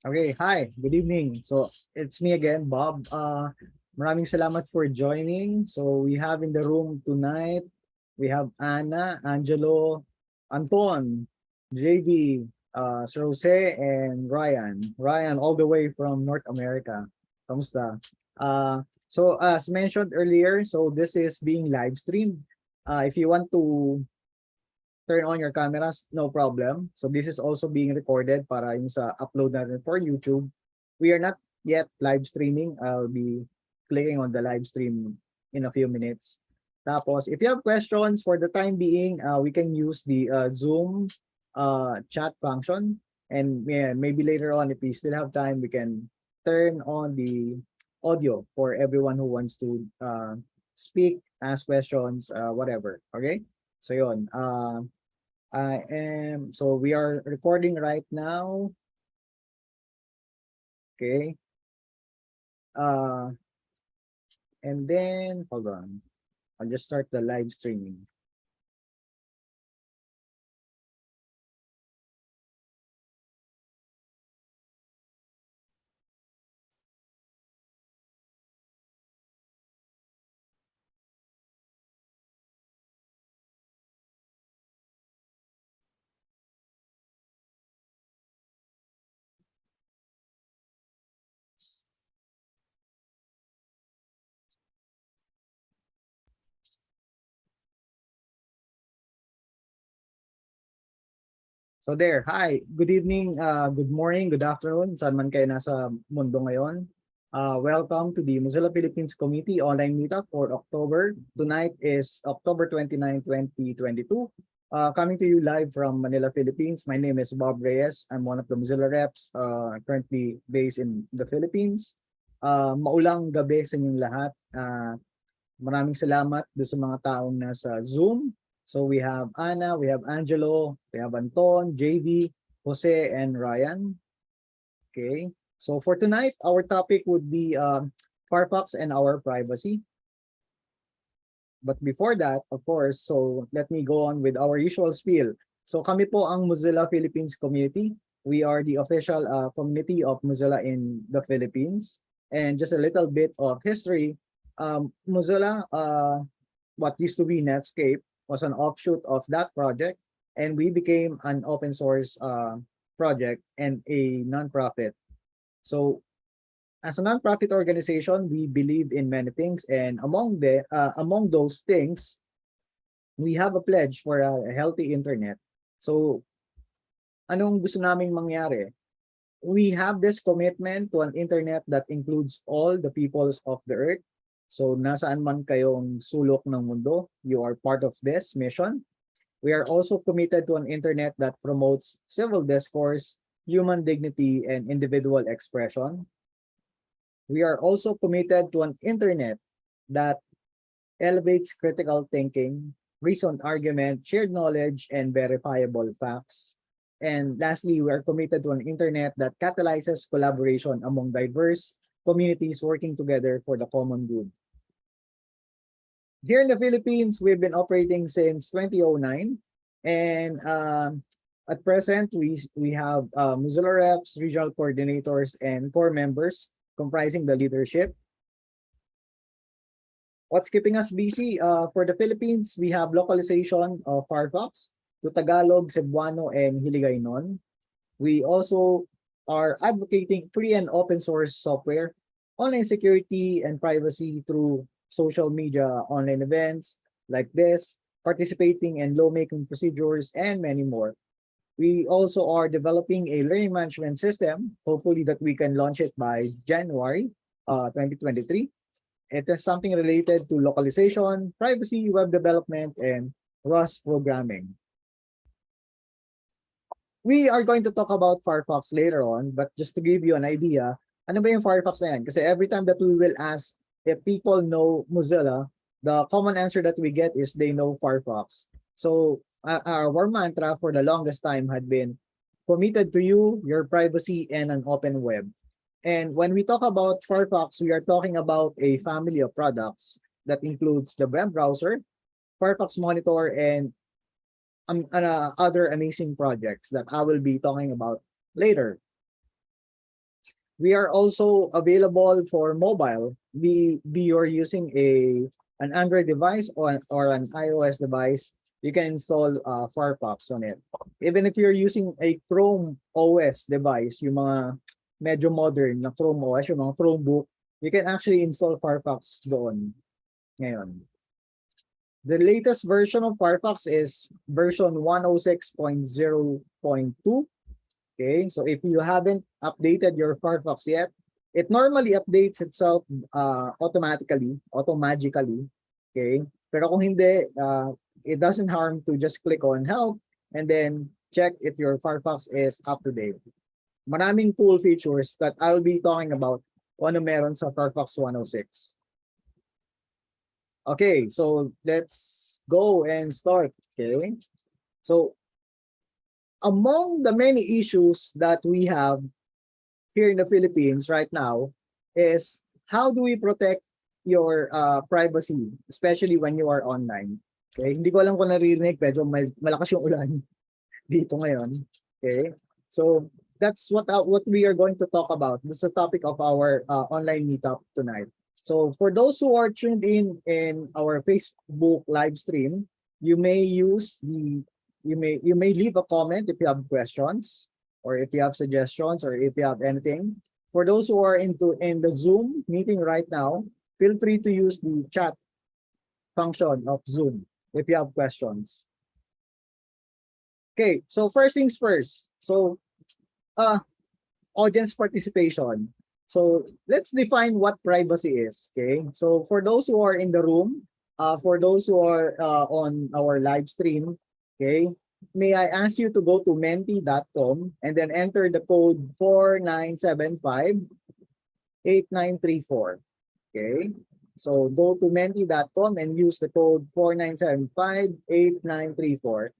Okay, hi, good evening. So it's me again, Bob. Maraming salamat for joining. So we have in the room tonight, we have Anna, Angelo, Anton, JB, Sir Jose, and Ryan. Ryan all the way from North America. Kamusta? So as mentioned earlier, so this is being live streamed. If you want to turn on your cameras, no problem. So this is also being recorded para yung sa upload natin for YouTube. We are not yet live streaming. I'll be clicking on the live stream in a few minutes. Tapos, if you have questions for the time being, we can use the Zoom chat function. And yeah, maybe later on, if we still have time, we can turn on the audio for everyone who wants to speak, ask questions, whatever. Okay? So yun. So we are recording right now. Okay. Uh, and then hold on. I'll just start the live streaming. So there, hi, good evening, good morning, good afternoon, saan man kayo nasa mundo ngayon. Welcome to the Mozilla Philippines Community online meetup for October. Tonight is October 29, 2022. Coming to you live from Manila, Philippines. My name is Bob Reyes. I'm one of the Mozilla reps currently based in the Philippines. Maulang gabi sa inyong lahat. Maraming salamat do sa mga taong nasa Zoom. So we have Anna, we have Angelo, we have Anton, JV, Jose, and Ryan. Okay. So for tonight, our topic would be Firefox and our privacy. But before that, of course, so let me go on with our usual spiel. So kami po ang Mozilla Philippines Community. We are the official community of Mozilla in the Philippines. And just a little bit of history. Mozilla, what used to be Netscape, was an offshoot of that project. And we became an open source project and a nonprofit. So as a nonprofit organization, we believe in many things, and among those things, we have a pledge for a healthy internet. So, anong gusto naming mangyari? We have this commitment to an internet that includes all the peoples of the earth. So, nasaan man kayong sulok ng mundo, you are part of this mission. We are also committed to an internet that promotes civil discourse, human dignity, and individual expression. We are also committed to an internet that elevates critical thinking, reasoned argument, shared knowledge, and verifiable facts. And lastly, we are committed to an internet that catalyzes collaboration among diverse communities working together for the common good. Here in the Philippines, we've been operating since 2009. And at present, we have Mozilla reps, regional coordinators, and core members comprising the leadership. What's keeping us busy? For the Philippines, we have localization of Firefox to Tagalog, Cebuano, and Hiligaynon. We also are advocating free and open source software, online security and privacy through social media, online events like this, participating in lawmaking procedures, and many more. We also are developing a learning management system, hopefully that we can launch it by January 2023. It is something related to localization, privacy, web development, and Rust programming. We are going to talk about Firefox later on, but just to give you an idea, ano ba yung Firefox na yan? Kasi every time that we will ask if people know Mozilla, the common answer that we get is they know Firefox. So our mantra for the longest time had been committed to you, your privacy, and an open web. And when we talk about Firefox, we are talking about a family of products that includes the web browser, Firefox Monitor, and other amazing projects that I will be talking about later. We are also available for mobile. Be you're using an Android device or an iOS device, you can install Firefox on it. Even if you're using a Chrome OS device, yung mga medyo modern na Chrome OS, yung mga Chromebook, you can actually install Firefox doon ngayon. The latest version of Firefox is version 106.0.2. Okay, so if you haven't updated your Firefox yet, it normally updates itself automatically. Okay, pero kung hindi, it doesn't harm to just click on help and then check if your Firefox is up to date. Maraming cool features that I'll be talking about kung ano meron sa Firefox 106. Okay, so let's go and start. Okay, so among the many issues that we have here in the Philippines right now is how do we protect your privacy, especially when you are online. Okay, hindi ko alam kung naririnig, medyo malakas yung ulan dito ngayon. Okay, so that's what we are going to talk about. This is the topic of our online meetup tonight. So for those who are tuned in our Facebook live stream, you may leave a comment if you have questions or if you have suggestions or if you have anything. For those who are in the Zoom meeting right now, feel free to use the chat function of Zoom if you have questions. Okay, so first things first. So audience participation. So let's define what privacy is. Okay, so for those who are in the room, for those who are on our live stream, okay, may I ask you to go to menti.com and then enter the code 4975-8934. Okay, so go to menti.com and use the code 4975-8934.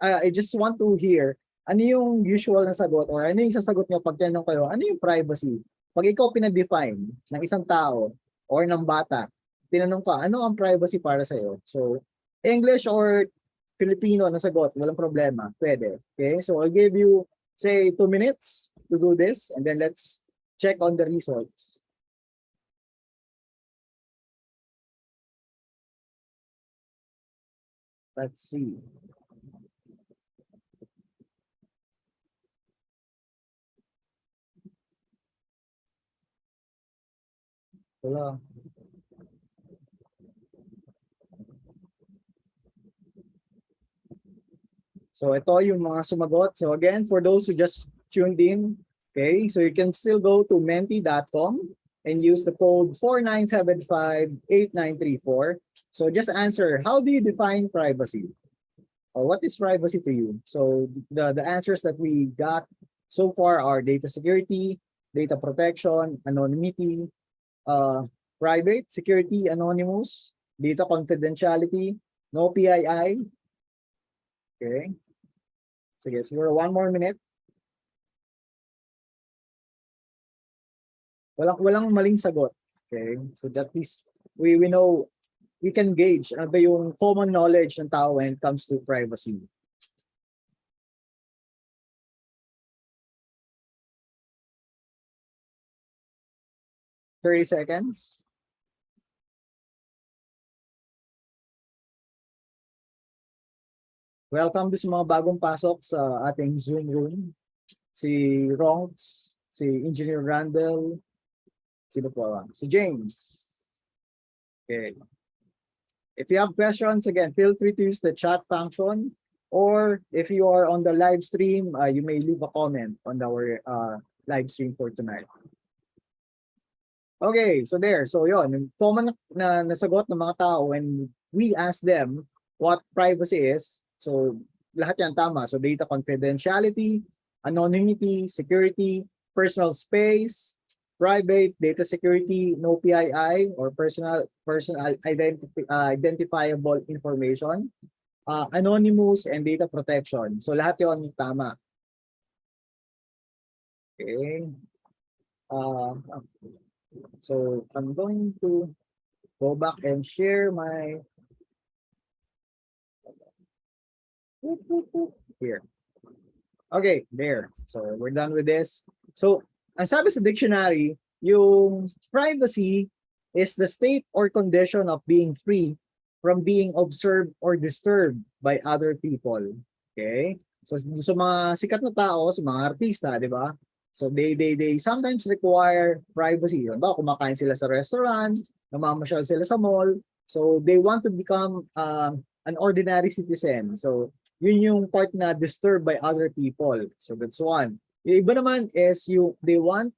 I just want to hear ano yung usual na sagot or ano yung sasagot nyo pag tinanong kayo, ano yung privacy? Pag ikaw pinadefine ng isang tao or ng bata, tinanong ka, ano ang privacy para sa'yo? So, English or Filipino na sagot, walang problema, pwede. Okay, so I'll give you, say, 2 minutes to do this and then let's check on the results. Let's see. Wala. So ito yung mga sumagot. So again, for those who just tuned in, okay, so you can still go to menti.com and use the code 4975-8934. So just answer, how do you define privacy? Or what is privacy to you? So the answers that we got so far are data security, data protection, anonymity, private, security, anonymous, data confidentiality, no PII. Okay. Sige, siguro 1 more minute. Walang maling sagot. Okay? So that is, we know, we can gauge ano ba yung common knowledge ng tao when it comes to privacy. Thirty seconds. Welcome to sa mga bagong pasok sa ating Zoom room. Si Ronks, si Engineer Randall, sino po? Si James. Okay. If you have questions, again, feel free to use the chat function, or if you are on the live stream, you may leave a comment on our live stream for tonight. Okay, so there. So yon, common na nasagot ng mga tao when we ask them what privacy is. So lahat yan tama. So data confidentiality, anonymity, security, personal space, private, data security, no PII or personal identifiable information, anonymous, and data protection. So lahat yon tama. Okay. So I'm going to go back and share my here. Okay, there. So we're done with this. So ang sabi sa dictionary, yung privacy is the state or condition of being free from being observed or disturbed by other people. Okay? So sa mga sikat na tao, sa mga artista, di ba? So they sometimes require privacy. Diba? Kumakain sila sa restaurant, namamasyal sila sa mall. So they want to become an ordinary citizen. So yun yung part na disturbed by other people. So that's one. Yung iba naman is they want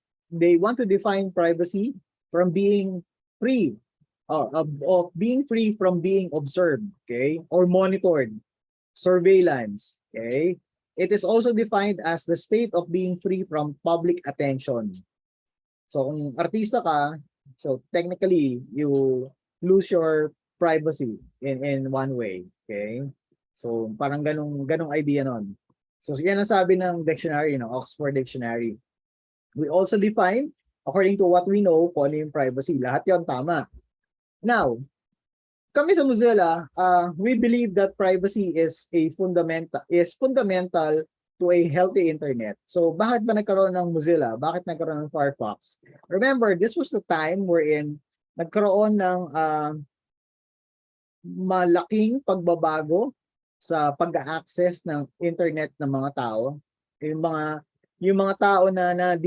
to define privacy from being free of being free from being observed, okay, or monitored, surveillance, okay. It is also defined as the state of being free from public attention. So kung artista ka, so technically you lose your privacy in one way, okay. So parang ganong idea nun. So yan ang sabi ng dictionary, Oxford Dictionary. We also define, according to what we know, kung ano yung privacy. Lahat yon tama. Now, kami sa Mozilla, we believe that privacy is fundamental to a healthy internet. So bakit ba nagkaroon ng Mozilla? Bakit nagkaroon ng Firefox? Remember, this was the time wherein nagkaroon ng malaking pagbabago sa pag-access ng internet ng mga tao. Yung mga tao na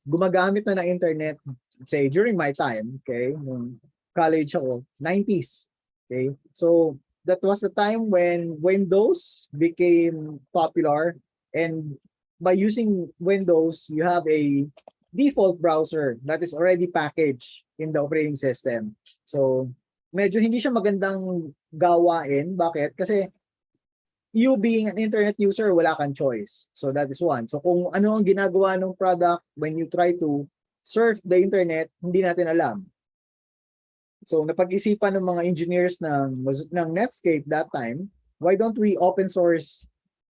gumagamit na ng internet, say during my time, okay, nung college ako, 90s. Okay? So that was the time when Windows became popular, and by using Windows, you have a default browser that is already packaged in the operating system. So medyo hindi siya magandang gawain. Bakit? Kasi you being an internet user, wala kang choice. So that is one. So kung ano ang ginagawa ng product when you try to surf the internet, hindi natin alam. So napag-isipan ng mga engineers ng Netscape that time, why don't we open source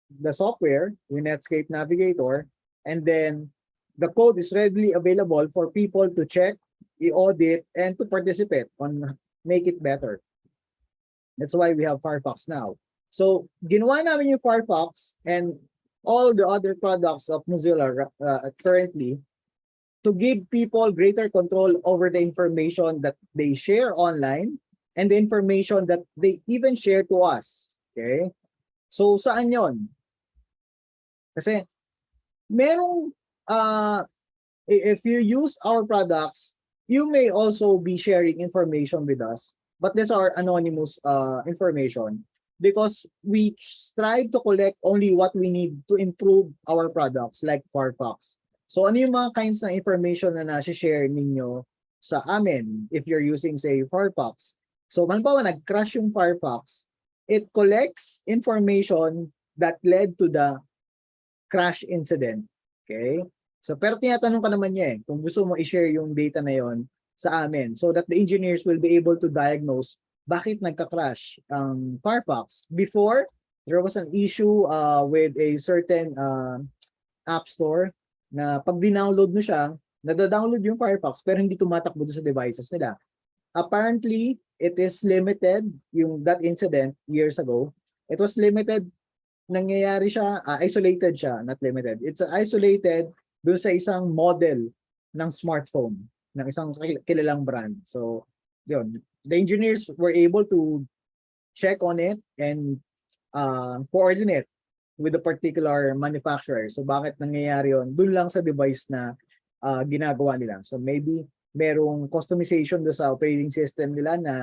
the software, yung Netscape Navigator, and then the code is readily available for people to check, i-audit, and to participate on make it better. That's why we have Firefox now. So ginawa namin yung Firefox and all the other products of Mozilla currently to give people greater control over the information that they share online and the information that they even share to us. Okay? So saan yon? Kasi merong if you use our products, you may also be sharing information with us, but these are anonymous information because we strive to collect only what we need to improve our products like Firefox. So ano yung mga kinds ng information na nasi-share ninyo sa amin if you're using, say, Firefox? So halimbawa nag-crash yung Firefox, it collects information that led to the crash incident. Okay? So pero tinatanong ka naman niya kung gusto mo i-share yung data na yon sa amin so that the engineers will be able to diagnose bakit nagka-crash ang Firefox. Before, there was an issue with a certain app store na pag dinownload mo siya, nada-download yung Firefox pero hindi tumatakbo sa devices nila. Apparently, it is limited, that incident years ago, it was limited, nangyayari siya, isolated siya, not limited. It's isolated doon sa isang model ng smartphone, ng isang kilalang brand. So, yun, the engineers were able to check on it and coordinate with the particular manufacturer. So bakit nangyayari yun? Doon lang sa device na ginagawa nila. So maybe merong customization doon sa operating system nila na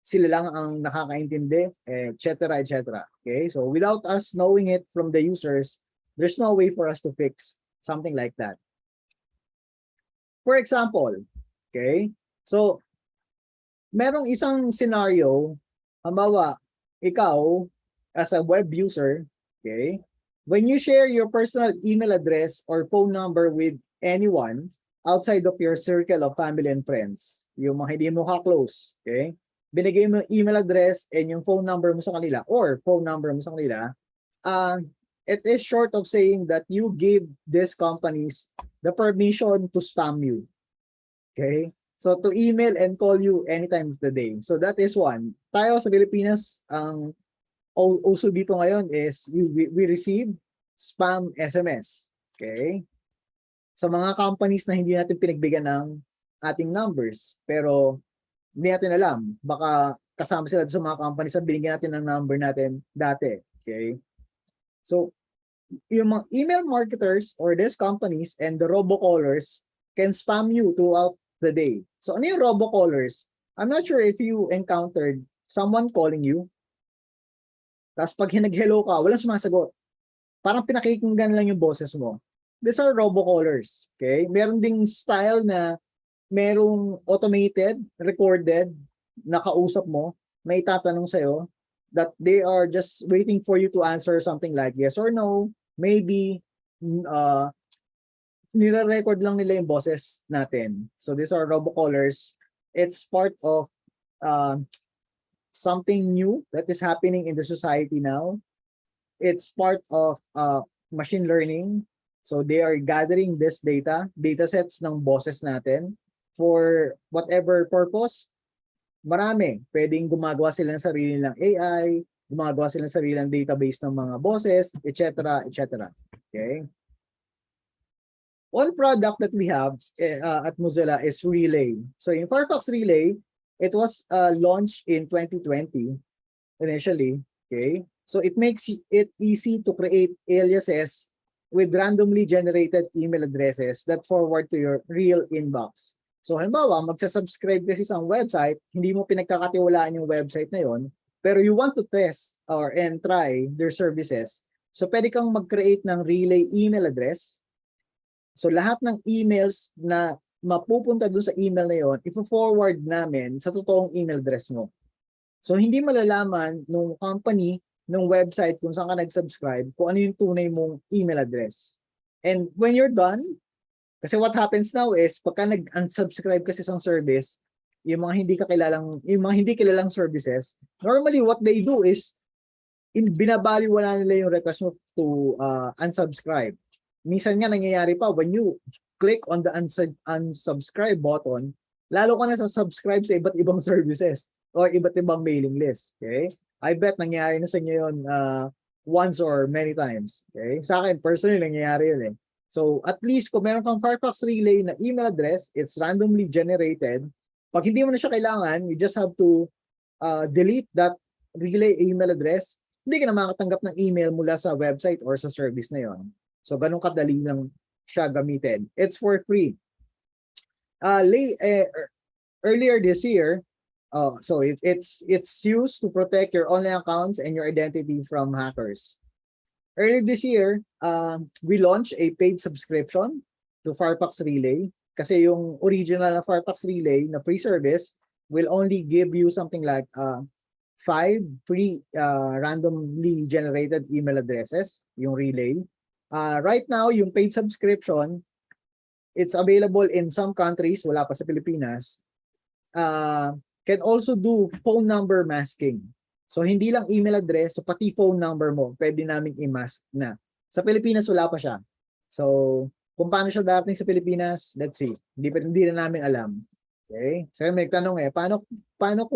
sila lang ang nakakaintindi, etc., etc. Okay? So without us knowing it from the users, there's no way for us to fix something like that. For example, okay? So merong isang scenario, halimbawa, ikaw as a web user, okay, when you share your personal email address or phone number with anyone outside of your circle of family and friends, yung mga hindi mo ka-close, okay, binigay mo yung email address and yung phone number mo sa kanila or phone number mo sa kanila, it is short of saying that you give these companies the permission to spam you. Okay? So to email and call you anytime of the day. So that is one. Tayo sa Pilipinas, ang uso dito ngayon is we receive spam SMS. Okay? sa mga companies na hindi natin pinagbigyan ng ating numbers. Pero hindi natin alam. Baka kasama sila sa mga companies na binigyan natin ng number natin dati. Okay? So, yung mga email marketers or these companies and the robocallers can spam you throughout the day. So, ano yung robocallers? I'm not sure if you encountered someone calling you. Tapos pag hinag-hello ka, walang sumasagot. Parang pinakikinggan lang yung boses mo. These are robocallers. Okay? Meron ding style na merong automated, recorded, nakausap mo, may itatanong sa'yo that they are just waiting for you to answer something like yes or no, maybe, nire-record lang nila yung boses natin. So these are robocallers. It's part of something new that is happening in the society now. It's part of machine learning. So they are gathering this data sets ng boses natin for whatever purpose. Marami. Pwedeng gumagawa sila ng sarili ng AI, gumagawa sila ng sarili ng database ng mga boses, etc., etc. Okay? One product that we have at Mozilla is Relay. So in Firefox Relay, it was launched in 2020 initially. Okay? So it makes it easy to create aliases with randomly generated email addresses that forward to your real inbox. So halimbawa, magsa-subscribe kasi sa website, hindi mo pinagkakatiwalaan yung website na yon, pero you want to test and try their services. So pwede kang mag-create ng relay email address. So lahat ng emails na mapupunta dun sa email na yon, ifo-forward namin sa totoong email address mo. So hindi malalaman nung company, nung website kung saan ka nag-subscribe, kung ano yung tunay mong email address. And when you're done, kasi what happens now is pagka nag-unsubscribe kasi sa service, yung mga hindi kilalang services, normally what they do is binabaliwala nila yung request mo to unsubscribe. Minsan nga nangyayari pa when you click on the unsubscribe button, lalo ka na sa subscribe sa iba't ibang services or iba't ibang mailing list. Okay? I bet nangyayari na sa inyo yun once or many times. Okay? Sa akin, personally, nangyayari yun eh. So, at least, kung meron kang Firefox Relay na email address, it's randomly generated. Pag hindi mo na siya kailangan, you just have to delete that relay email address. Hindi ka na makatanggap ng email mula sa website or sa service na yon. So, ganun kadali lang siya gamitin. It's for free. Earlier this year, so it's used to protect your online accounts and your identity from hackers. Earlier this year, we launched a paid subscription to Firefox Relay kasi yung original na Firefox Relay na free service will only give you something like 5 free randomly generated email addresses, yung Relay. Right now, yung paid subscription, it's available in some countries, wala pa sa Pilipinas, can also do phone number masking. So, hindi lang email address, so pati phone number mo, pwede namin i-mask na. Sa Pilipinas, wala pa siya. So, kung paano siya darating sa Pilipinas, let's see. Hindi na namin alam. Okay? So, may tanong paano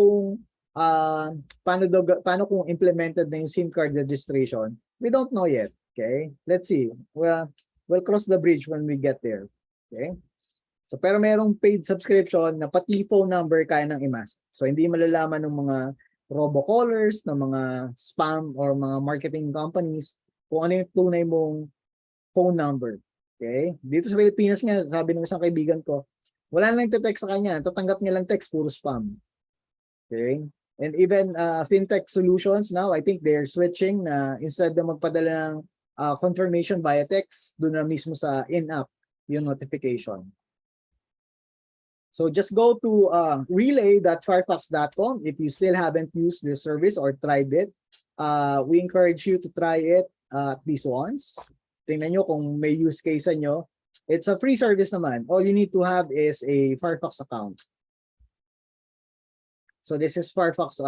kung implemented na yung SIM card registration? We don't know yet. Okay? Let's see. We'll cross the bridge when we get there. Okay? So, pero merong paid subscription na pati phone number kaya nang i-mask. So, hindi malalaman ng mga robocallers, ng mga spam or mga marketing companies kung ano yung tunay mong phone number. Okay? Dito sa Pilipinas nga, sabi ng isang kaibigan ko, wala nang nagte-text sa kanya. Tatanggap niya lang text, puro spam. Okay? And even fintech solutions now, I think they're switching na instead na magpadala ng confirmation via text, doon na mismo sa in-app yung notification. So just go to relay.firefox.com if you still haven't used this service or tried it. We encourage you to try it at least once. Tingnan nyo kung may use case nyo. It's a free service naman. All you need to have is a Firefox account. So this is Firefox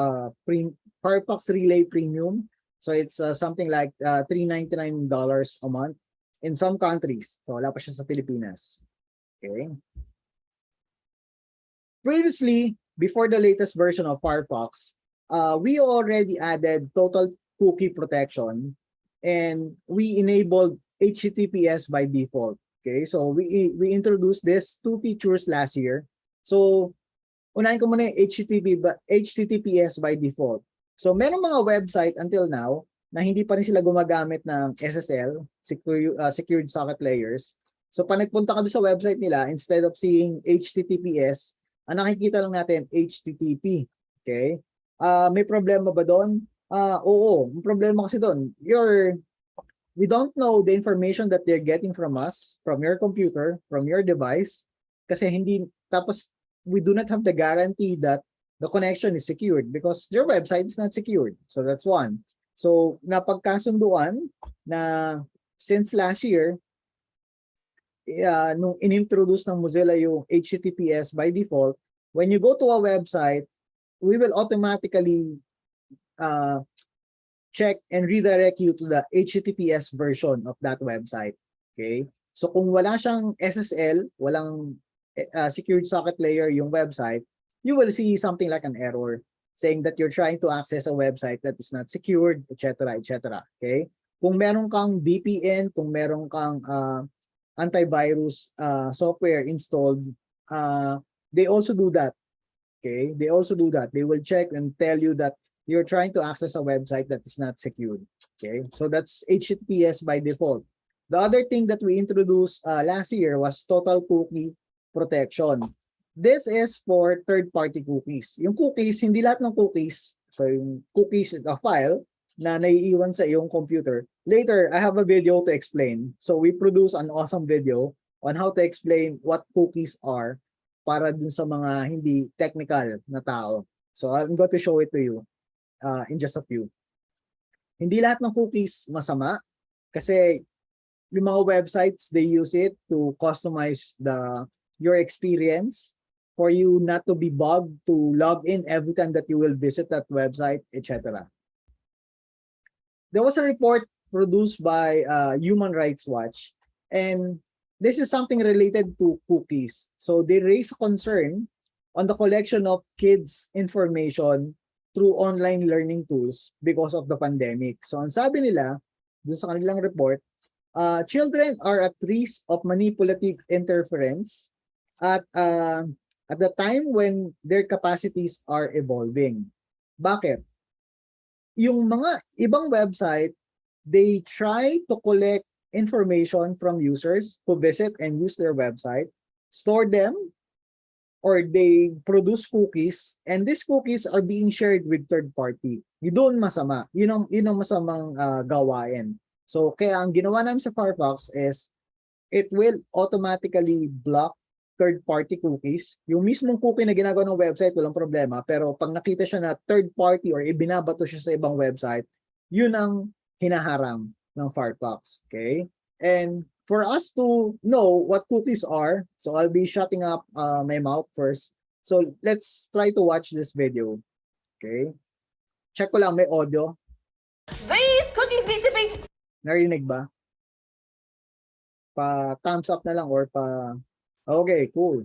Relay Premium. So it's something like $399 a month in some countries. So wala pa siya sa Pilipinas. Okay. Previously, before the latest version of Firefox, we already added total cookie protection and we enabled HTTPS by default. Okay, so we introduced these two features last year. So unahin ko muna yung HTTPS by default. So merong mga website until now na hindi pa rin sila gumagamit ng SSL, secured socket layers. So pag nagpunta ka doon sa website nila, instead of seeing HTTPS, ang nakikita lang natin HTTP. Okay? May problema ba doon? Oo, may problema kasi doon. We don't know the information that they're getting from us, from your computer, from your device, kasi tapos we do not have the guarantee that the connection is secured because your website is not secured. So that's one. So napagkasunduan na since last year, nung inintroduce ng Mozilla yung HTTPS by default, when you go to a website, we will automatically check and redirect you to the HTTPS version of that website. Okay? So kung wala siyang SSL, walang secured socket layer yung website, you will see something like an error saying that you're trying to access a website that is not secured, etc., etc. Okay? Kung meron kang VPN, kung meron kang antivirus software installed, they also do that. Okay? They also do that. They will check and tell you that you're trying to access a website that is not secured. Okay? So that's HTTPS by default. The other thing that we introduced last year was total cookie protection. This is for third-party cookies. Yung cookies, hindi lahat ng cookies, so yung cookies is a file na naiiwan sa iyong computer. Later, I have a video to explain. So we produce an awesome video on how to explain what cookies are para dun sa mga hindi technical na tao. So I'm going to show it to you in just a few. Hindi lahat ng cookies masama kasi yung mga websites, they use it to customize your experience for you not to be bugged to log in every time that you will visit that website, etc. There was a report produced by Human Rights Watch, and this is something related to cookies. So they raise concern on the collection of kids' information through online learning tools because of the pandemic. So ang sabi nila, dun sa kanilang report, children are at risk of manipulative interference at the time when their capacities are evolving. Bakit? Yung mga ibang website, they try to collect information from users who visit and use their website, store them, or they produce cookies, and these cookies are being shared with third party. Yun masama. Yun ang masamang gawain. So kaya ang ginawa namin sa Firefox is it will automatically block third-party cookies. Yung mismong cookie na ginagawa ng website, walang problema. Pero pag nakita siya na third-party or ibinabato siya sa ibang website, yun ang hinaharang ng Firefox. Okay? And for us to know what cookies are, so I'll be shutting up my mouth first. So let's try to watch this video. Okay? Check ko lang, may audio. These cookies need to be... Narinig ba? Pa-thumbs up na lang or pa... Okay, cool.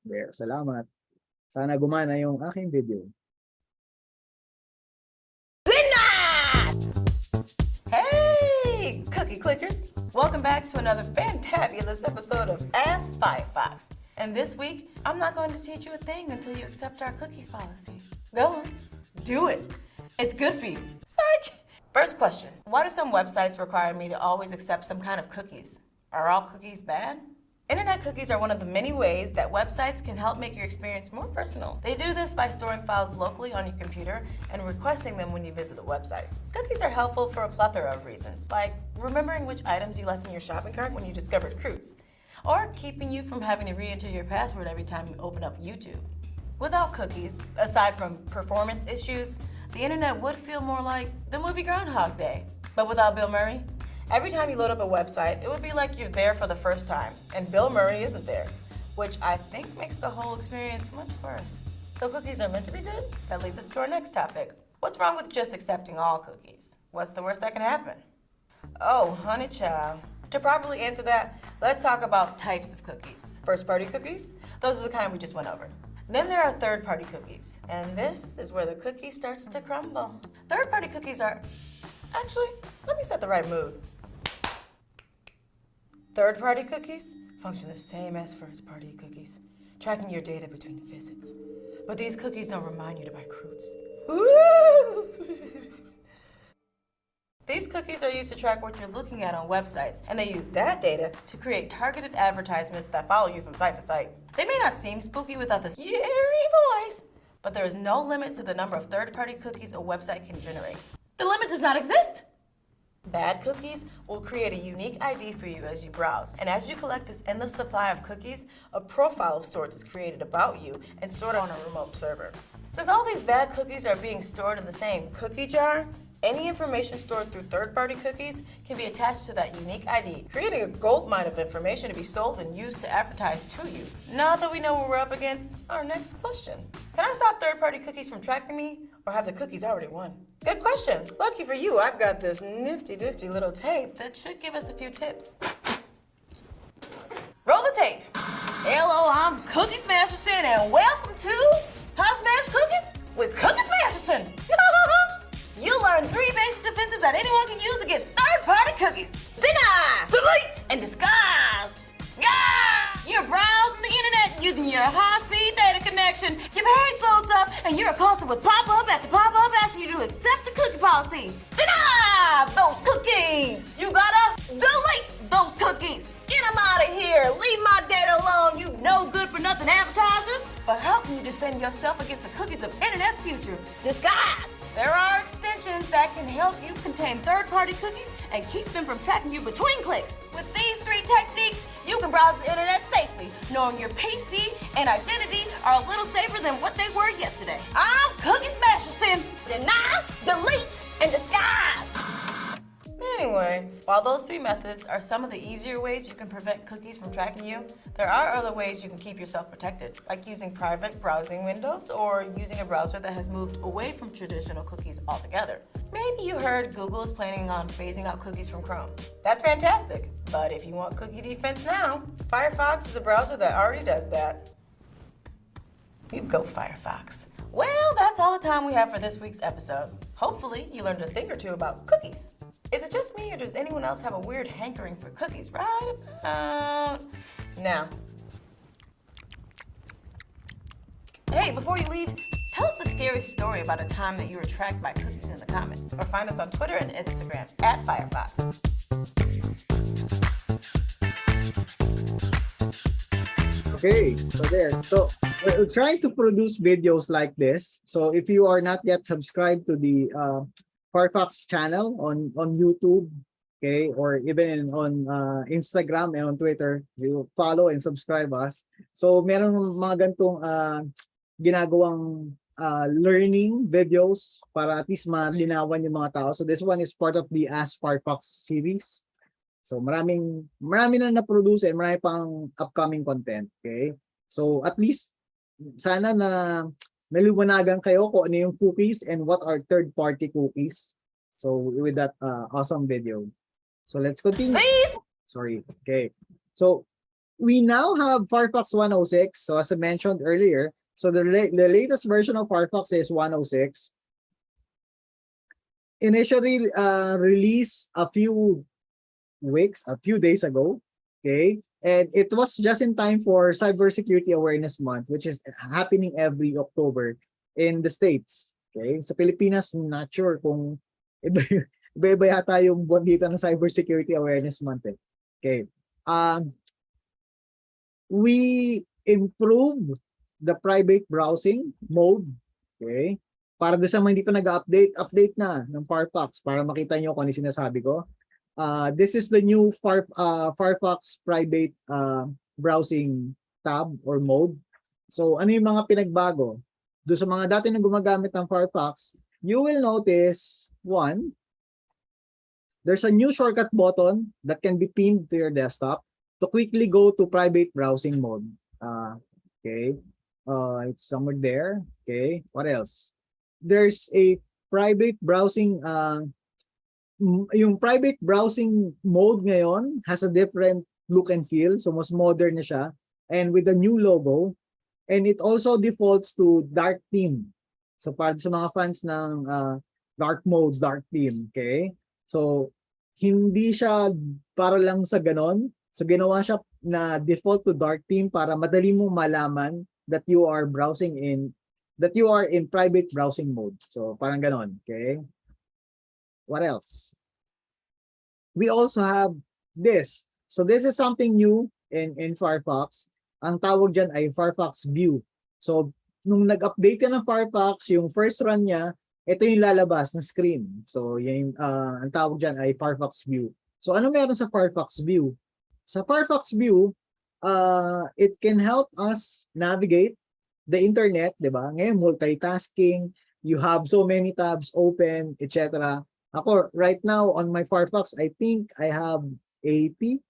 There, salamat. Sana gumana yung aking video. Hey, cookie clickers! Welcome back to another fantabulous episode of Ask Firefox. And this week, I'm not going to teach you a thing until you accept our cookie policy. Go on, do it. It's good for you. Psych! First question, why do some websites require me to always accept some kind of cookies? Are all cookies bad? Internet cookies are one of the many ways that websites can help make your experience more personal. They do this by storing files locally on your computer and requesting them when you visit the website. Cookies are helpful for a plethora of reasons, like remembering which items you left in your shopping cart when you discovered Fruits, or keeping you from having to re-enter your password every time you open up YouTube. Without cookies, aside from performance issues, the internet would feel more like the movie Groundhog Day. But without Bill Murray, every time you load up a website, it would be like you're there for the first time, and Bill Murray isn't there, which I think makes the whole experience much worse. So cookies are meant to be good? That leads us to our next topic. What's wrong with just accepting all cookies? What's the worst that can happen? Oh, honey child. To properly answer that, let's talk about types of cookies. First-party cookies, those are the kind we just went over. Then there are third-party cookies, and this is where the cookie starts to crumble. Third-party cookies are... Actually, let me set the right mood. Third-party cookies function the same as first-party cookies, tracking your data between visits. But these cookies don't remind you to buy crudes. Ooh. These cookies are used to track what you're looking at on websites, and they use that data to create targeted advertisements that follow you from site to site. They may not seem spooky without this eerie voice, but there is no limit to the number of third-party cookies a website can generate. The limit does not exist. Bad cookies will create a unique ID for you as you browse, and as you collect this endless supply of cookies, a profile of sorts is created about you and stored on a remote server. Since all these bad cookies are being stored in the same cookie jar, any information stored through third-party cookies can be attached to that unique ID, creating a goldmine of information to be sold and used to advertise to you. Now that we know what we're up against, our next question. Can I stop third-party cookies from tracking me, or have the cookies already won? Good question. Lucky for you, I've got this nifty-difty little tape that should give us a few tips. Roll the tape. Hello, I'm Cookie Smasherson, and welcome to How to Smash Cookies with Cookie Smasherson. You'll learn 3 basic defenses that anyone can use against third-party cookies. Deny, delete, and disguise. Yeah! You're browsing the internet using your high-speed data connection. Your page loads up, and you're accosted with pop-up after pop-up asking you to accept the cookie policy. Deny those cookies. You gotta delete those cookies. Get them out of here. Leave my data alone, you no good for nothing advertisers. But how can you defend yourself against the cookies of internet's future? Disguise. There are extensions that can help you contain third-party cookies and keep them from tracking you between clicks. With these 3 techniques, you can browse the internet safely, knowing your PC and identity are a little safer than what they were yesterday. I'm Cookie Smasherson. Deny, delete, and disguise. Anyway, while those 3 methods are some of the easier ways you can prevent cookies from tracking you, there are other ways you can keep yourself protected, like using private browsing windows or using a browser that has moved away from traditional cookies altogether. Maybe you heard Google is planning on phasing out cookies from Chrome. That's fantastic, but if you want cookie defense now, Firefox is a browser that already does that. You go, Firefox. Well, that's all the time we have for this week's episode. Hopefully, you learned a thing or 2 about cookies. Is it just me, or does anyone else have a weird hankering for cookies right about now? Hey, before you leave, tell us a scary story about a time that you were tracked by cookies in the comments, or find us on Twitter and Instagram at Firefox. Okay, so there. So we're trying to produce videos like this. So if you are not yet subscribed to the Firefox channel on YouTube, okay, or even on Instagram and on Twitter, you follow and subscribe us. So meron mga gantong ginagawang learning videos para at least malinawan yung mga tao. So this one is part of the Ask Firefox series. So marami na na-produce and marami pang upcoming content, okay? So at least sana na naliwanagan kayo kung ano yung cookies and what are third-party cookies. So with that awesome video. So let's continue. Please! Sorry. Okay. So we now have Firefox 106. So as I mentioned earlier, so the latest version of Firefox is 106. Initially released a few days ago. Okay. And it was just in time for Cybersecurity Awareness Month, which is happening every October in the States. Okay? Sa Pilipinas, not sure kung iba yata yung buwan dito ng Cybersecurity Awareness Month. Okay. We improved the private browsing mode. Okay? Para sa mga hindi pa update na ng Firefox para makita nyo kung ano sinasabi ko. This is the new Firefox private browsing tab or mode. So ano yung mga pinagbago? Doon sa mga dati na gumagamit ng Firefox, you will notice, one, there's a new shortcut button that can be pinned to your desktop to quickly go to private browsing mode. Okay, it's somewhere there. Okay, what else? There's a private browsing yung private browsing mode ngayon has a different look and feel. So mas modern na siya. And with the new logo. And it also defaults to dark theme. So para sa mga fans ng dark mode, dark theme. Okay? So hindi siya para lang sa ganon. So ginawa siya na default to dark theme para madali mo malaman that you are in private browsing mode. So parang ganon, okay? What else? We also have this. So this is something new in Firefox. Ang tawag dyan ay Firefox View. So nung nag-update ka ng Firefox, yung first run niya, ito yung lalabas na screen. So yung ang tawag dyan ay Firefox View. So ano meron sa Firefox View? Sa Firefox View, it can help us navigate the internet, di ba? Ngayon, multitasking, you have so many tabs open, etc. Ako, right now, on my Firefox, I think I have 80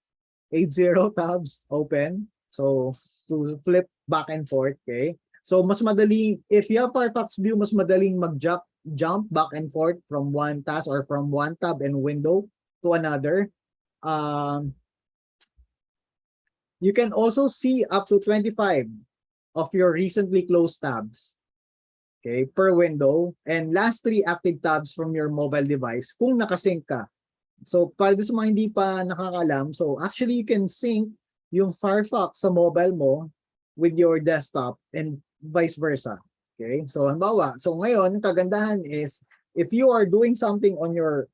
tabs open. So, to flip back and forth, okay? So, mas madaling, if you have Firefox View, mas madaling jump back and forth from one task or from one tab and window to another. You can also see up to 25 of your recently closed tabs, okay, per window, and last 3 active tabs from your mobile device kung nakasync ka. So, para sa mga hindi pa nakakalam, so actually you can sync yung Firefox sa mobile mo with your desktop and vice versa. Okay? So, halimbawa, so ngayon, kagandahan is if you are doing something on your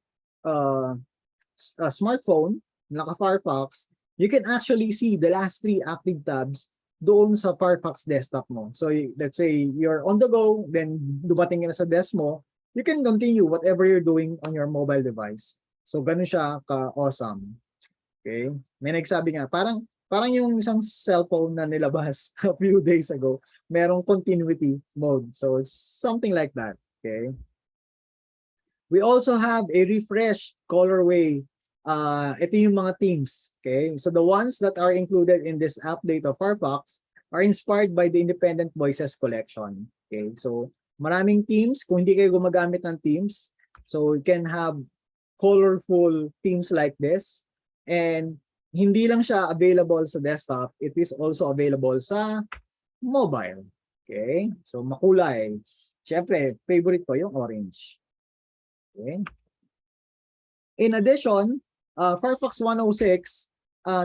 smartphone, naka-Firefox, you can actually see the last 3 active tabs doon sa Firefox desktop mo. So let's say you're on the go, then dumating ka na sa desk mo, you can continue whatever you're doing on your mobile device. So ganun siya ka-awesome. Okay? May nagsabi nga, parang yung isang cellphone na nilabas a few days ago, merong continuity mode. So it's something like that. Okay? We also have a refreshed colorway. Ito yung mga themes, okay? So the ones that are included in this update of Firefox are inspired by the Independent Voices collection, okay? So maraming themes. Kung hindi kayo gumagamit ng themes, so you can have colorful themes like this. And hindi lang siya available sa desktop, it is also available sa mobile, okay? So makulay. Siyempre, favorite ko yung orange. Okay? In addition, Firefox 106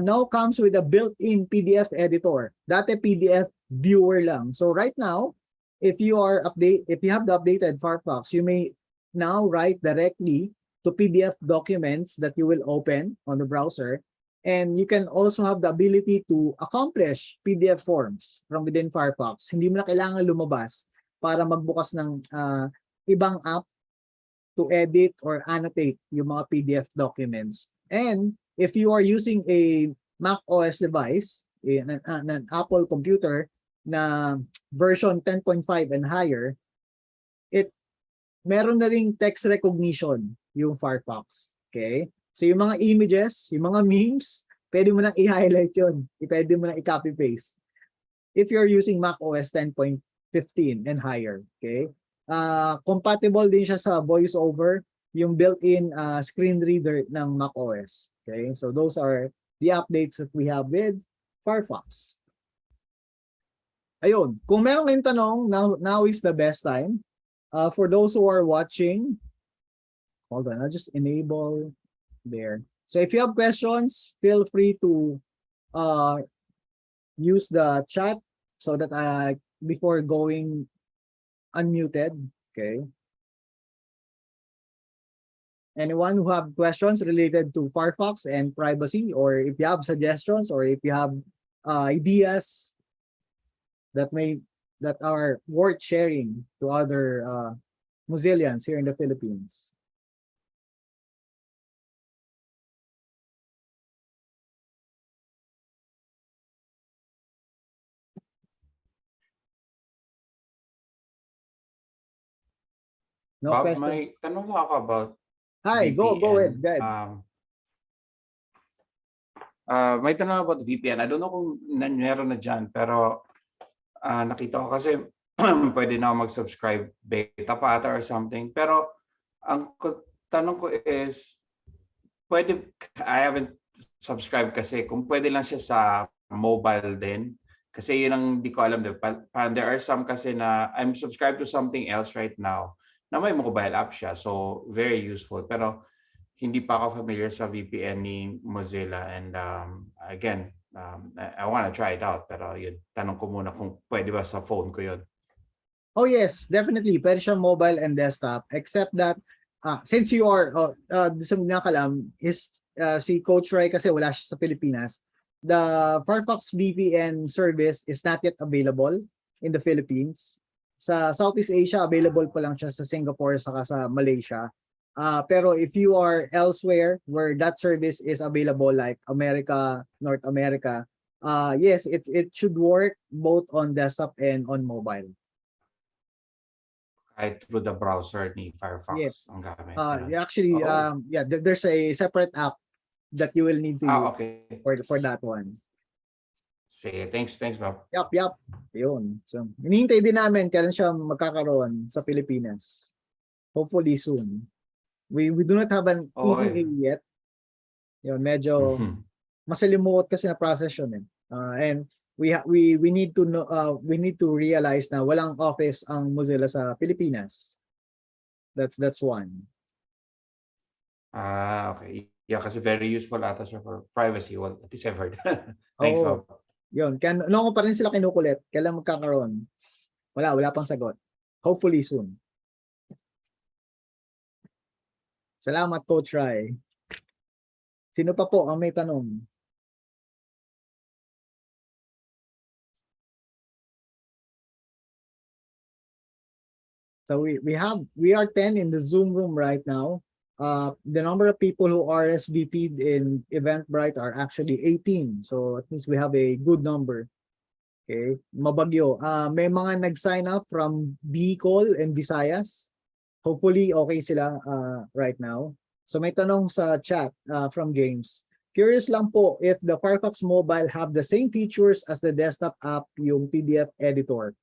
now comes with a built-in PDF editor. Dati PDF viewer lang. So right now, if you have the updated Firefox, you may now write directly to PDF documents that you will open on the browser, and you can also have the ability to accomplish PDF forms from within Firefox. Hindi mo na kailangan lumabas para magbukas ng ibang app to edit or annotate yung mga PDF documents. And if you are using a Mac OS device, an Apple computer na version 10.5 and higher, meron na ring text recognition yung Firefox. Okay? So yung mga images, yung mga memes, pwede mo nang i-highlight yun. Pwede mo nang i-copy-paste. If you're using Mac OS 10.15 and higher. Okay? Compatible din siya sa VoiceOver, yung built-in screen reader ng macOS. Okay, so those are the updates that we have with Firefox. Ayun, kung meron kayong tanong, now is the best time. For those who are watching, hold on, I'll just enable there. So if you have questions, feel free to use the chat so that before going unmuted, okay? Anyone who have questions related to Firefox and privacy, or if you have suggestions, or if you have ideas that are worth sharing to other Mozillians here in the Philippines. No Bob, questions? may tanong lang ako about Hi, go ahead. VPN. May tanong about VPN. I don't know kung meron na dyan, pero nakita ko kasi pwede na ako mag-subscribe beta pa ata or something. Pero ang tanong ko is, I haven't subscribed kasi kung pwede lang siya sa mobile din. Kasi yun ang di ko alam. There are some kasi na I'm subscribed to something else right now na may mobile app siya. So, very useful. Pero hindi pa ako familiar sa VPN ni Mozilla and again, I want to try it out pero yun, tanong ko muna kung pwede ba sa phone ko yun. Oh yes, definitely. Pwede siya mobile and desktop. Except that, since you are, sa nakalam, is si Coach Ray kasi wala siya sa Pilipinas. The Firefox VPN service is not yet available in the Philippines. Sa Southeast Asia, available pa lang siya sa Singapore saka sa Malaysia. Pero if you are elsewhere where that service is available like America, North America, yes, it should work both on desktop and on mobile. Kahit through the browser ni Firefox Yes. ang gamit. Actually, Oh. yeah, there's a separate app that you will need to use Okay. for that one. Sige, thanks, Bob. Yup. Yun. So, hinihintay din namin kailan siya magkakaroon sa Pilipinas. Hopefully soon. We do not have an EEA yet. Yun, medyo masalimuot kasi na process yun eh. And we need to know, we need to realize na walang office ang Mozilla sa Pilipinas. That's one. Okay. Yeah, kasi very useful ata siya for privacy. Well, at least I've heard. Thanks, Oo. Bob. Yun. Kaya noong pa rin sila kinukulit. Kailan magkakaroon? Wala pang sagot. Hopefully soon. Salamat, Coach Rai. Sino pa po ang may tanong? So we are 10 in the Zoom room right now. The number of people who RSVP'd in Eventbrite are actually 18. So at least we have a good number. Okay, mabagyo. May mga nag-sign up from Bicol and Visayas. Hopefully okay sila right now. So may tanong sa chat from James. Curious lang po if the Firefox mobile have the same features as the desktop app, yung PDF editor.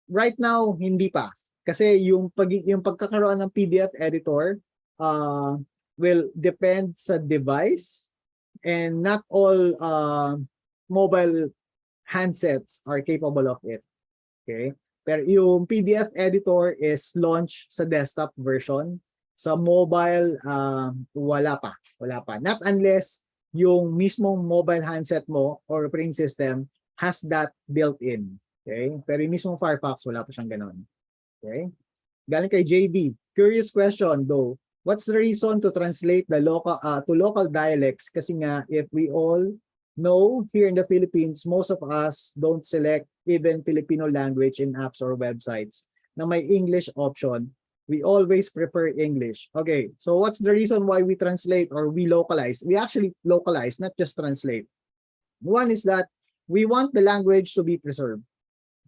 Right now hindi pa. Kasi yung pagkakaroon ng PDF editor will depend sa device, and not all mobile handsets are capable of it. Okay? Pero yung PDF editor is launched sa desktop version. Sa mobile, wala pa. Not unless yung mismong mobile handset mo or operating system has that built in. Okay? Pero yung mismong Firefox, wala pa siyang ganun. Okay? Galing kay JB. Curious question though. What's the reason to translate the local to local dialects? Kasi nga, if we all know, here in the Philippines, most of us don't select even Filipino language in apps or websites na may English option. We always prefer English. Okay, so what's the reason why we translate or we localize? We actually localize, not just translate. One is that we want the language to be preserved.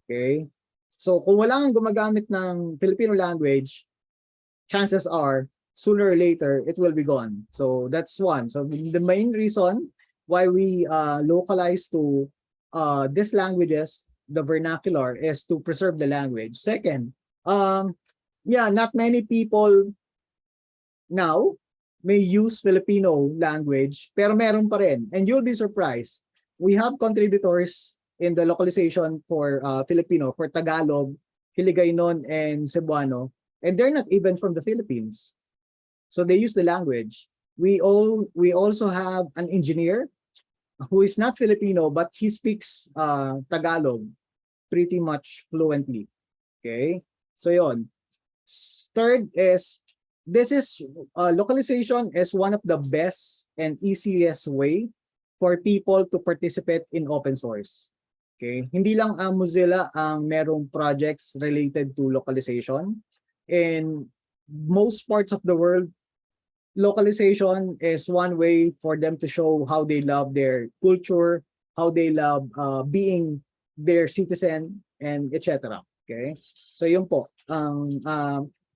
Okay? So kung wala kang gumagamit ng Filipino language, chances are, sooner or later, it will be gone. So that's one. So the main reason why we localize to these languages, the vernacular, is to preserve the language. Second, yeah, not many people now may use Filipino language, pero meron pa rin. And you'll be surprised. We have contributors in the localization for Filipino, for Tagalog, Hiligaynon, and Cebuano, and they're not even from the Philippines. So they use the language. We also have an engineer who is not Filipino, but he speaks Tagalog pretty much fluently. Okay? So yon. Third is, localization is one of the best and easiest way for people to participate in open source. Okay? Hindi lang ang Mozilla ang merong projects related to localization. In most parts of the world, localization is one way for them to show how they love their culture, how they love being their citizen, and etc. Okay? So yun po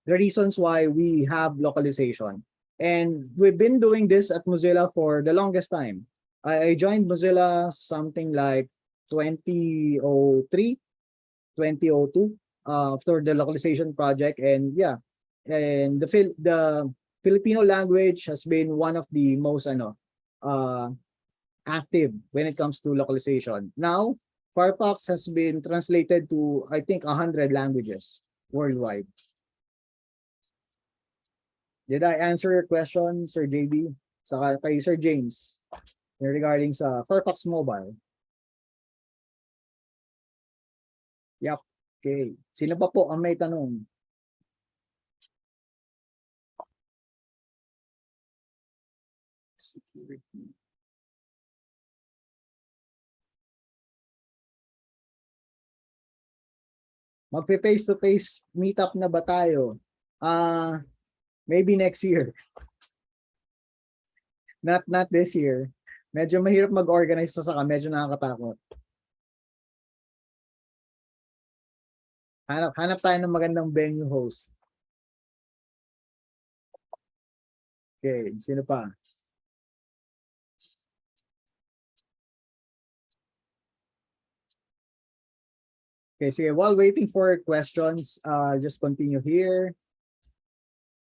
the reasons why we have localization. And we've been doing this at Mozilla for the longest time. I joined Mozilla something like 2003, 2002 after the localization project. And yeah, and the Filipino language has been one of the most active when it comes to localization. Now, Firefox has been translated to, I think, 100 languages worldwide. Did I answer your question, Sir JB? Saka kay Sir James regarding sa Firefox Mobile. Yep. Okay. Sino pa po ang may tanong? Security. Magpe-face-to-face meetup na ba tayo? Maybe next year. Not this year. Medyo mahirap mag-organize pa saka medyo nakakatakot. Hanap tayo ng magandang venue host. Okay, sino pa? Okay, sige, while waiting for questions, just continue here.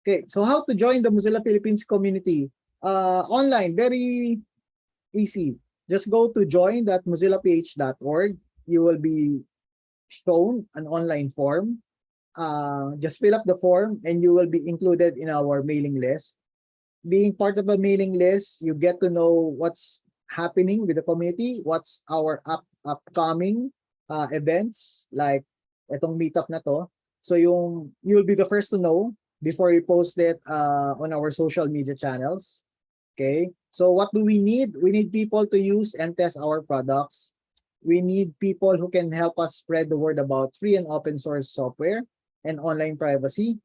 Okay, so how to join the Mozilla Philippines community? Online, very easy. Just go to join.mozillaph.org. You will be shown an online form. Just fill up the form and you will be included in our mailing list. Being part of a mailing list, you get to know what's happening with the community, what's our upcoming events, like itong meetup na to. So you'll be the first to know before you post it on our social media channels. Okay, so what do we need? We need people to use and test our products. We need people who can help us spread the word about free and open source software and online privacy.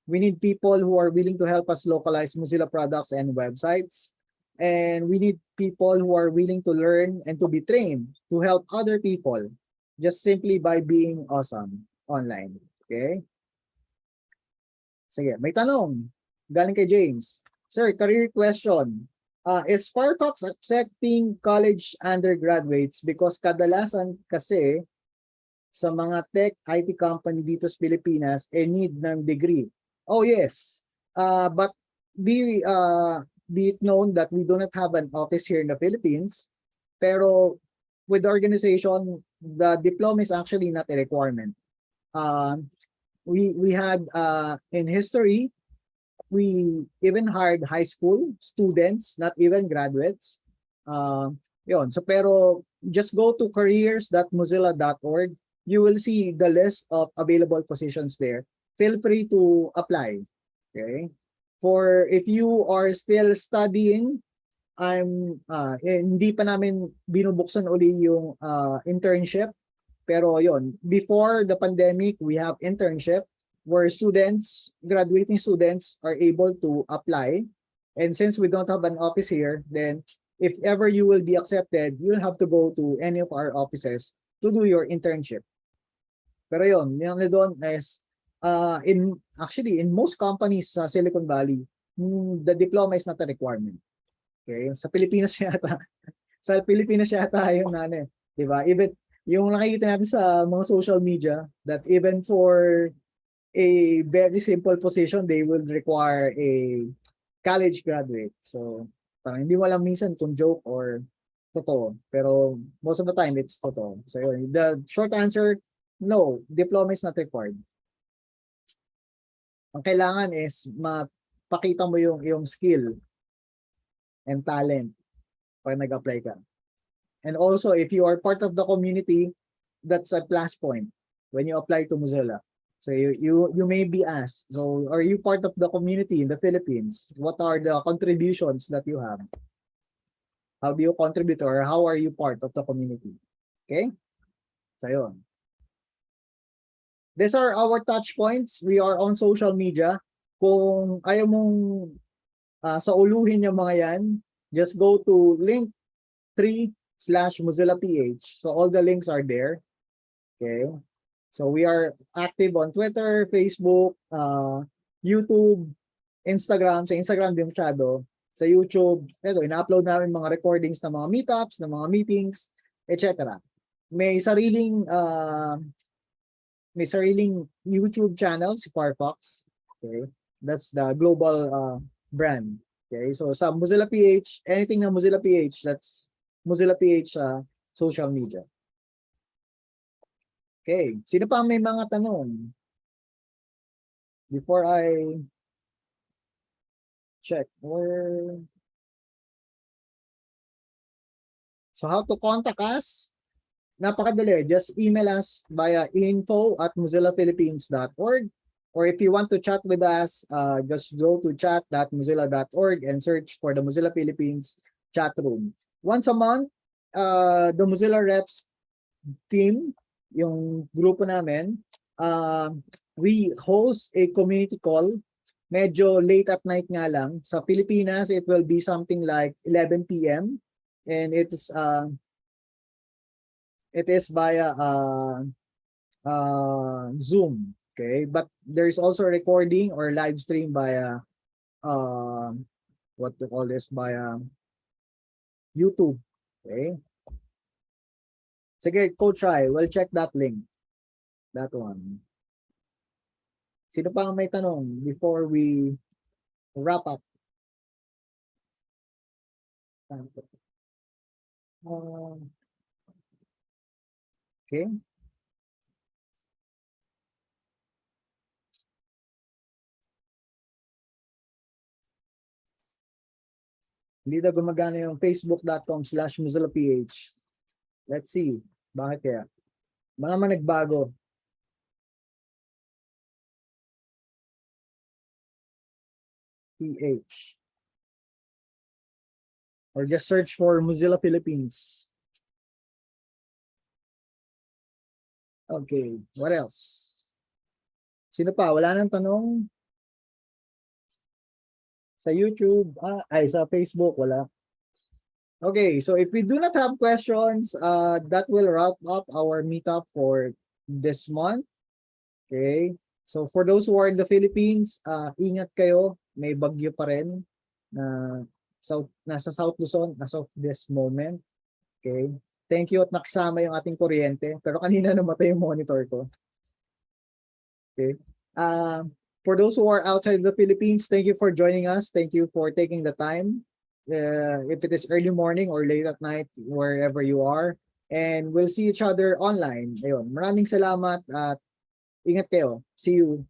We need people who are willing to help us localize Mozilla products and websites. And we need people who are willing to learn and to be trained to help other people just simply by being awesome online. Okay? Sige, may tanong. Galing kay James. Sir, career question. Is Firefox accepting college undergraduates? Because kadalasan kasi sa mga tech IT company dito sa Pilipinas, need ng degree. Oh yes, but be it known that we do not have an office here in the Philippines, pero with the organization, the diploma is actually not a requirement. We had in history, we even hired high school students, not even graduates. Yun. So pero just go to careers.mozilla.org. You will see the list of available positions there. Feel free to apply. Okay. For if you are still studying, hindi pa namin binubuksan uli yung internship. Pero yon, before the pandemic, we have internship where students, graduating students are able to apply. And since we don't have an office here, then if ever you will be accepted, you'll have to go to any of our offices to do your internship. Pero yon, yung doon is actually in most companies sa Silicon Valley, the diploma is not a requirement. Okay? Sa Pilipinas yata. Sa Pilipinas yata yung di ba? Even yung nakikita natin sa mga social media that even for a very simple position, they will require a college graduate. So, parang hindi mo alam minsan kung joke or totoo. Pero most of the time, it's totoo. So, yun. The short answer, no, diploma is not required. Ang kailangan is mapakita mo yung skill and talent pag nag-apply ka. And also, if you are part of the community, that's a plus point when you apply to Mozilla. So you may be asked, so are you part of the community in the Philippines? What are the contributions that you have? How do you contribute or how are you part of the community? Okay? So yun. These are our touch points. We are on social media. Kung ayaw mong sauluhin yung mga yan, just go to link3/MozillaPH. So all the links are there. Okay. So we are active on Twitter, Facebook, YouTube, Instagram. Sa Instagram din masyado. Sa YouTube, ito, ina-upload namin mga recordings ng mga meetups, ng mga meetings, etc. May sariling YouTube channel si Firefox. Okay. That's the global brand. Okay. So sa Mozilla PH, anything na Mozilla PH, that's Mozilla PH social media. Okay. Sino pa may mga tanong? Before I check. So how to contact us? Napakadali. Just email us via info@mozillaphilippines.org. Or if you want to chat with us, just go to chat.mozilla.org and search for the Mozilla Philippines chat room. Once a month, the Mozilla Reps team, yung grupo namin, we host a community call. Medyo late at night nga lang. Sa Pilipinas, it will be something like 11 p.m. And it is via Zoom. Okay, but there's also recording or live stream via what to call this, via YouTube. Okay. Sige, go try. We'll check that link. That one. Sino pa ang may tanong before we wrap up? Okay. Hindi na gumagana yung facebook.com/MozillaPH. Let's see. Bakit kaya? Baka naman nagbago. PH. Or just search for Mozilla Philippines. Okay, what else? Sino pa? Wala nang tanong? Sa YouTube, sa Facebook, wala. Okay, so if we do not have questions, that will wrap up our meetup for this month. Okay, so for those who are in the Philippines, ingat kayo. May bagyo pa rin na nasa South Luzon as of this moment. Okay, thank you at nakasama yung ating kuryente. Pero kanina namatay yung monitor ko. Okay. For those who are outside the Philippines, thank you for joining us. Thank you for taking the time. If it is early morning or late at night, wherever you are. And we'll see each other online. Ayun. Maraming salamat at ingat kayo. See you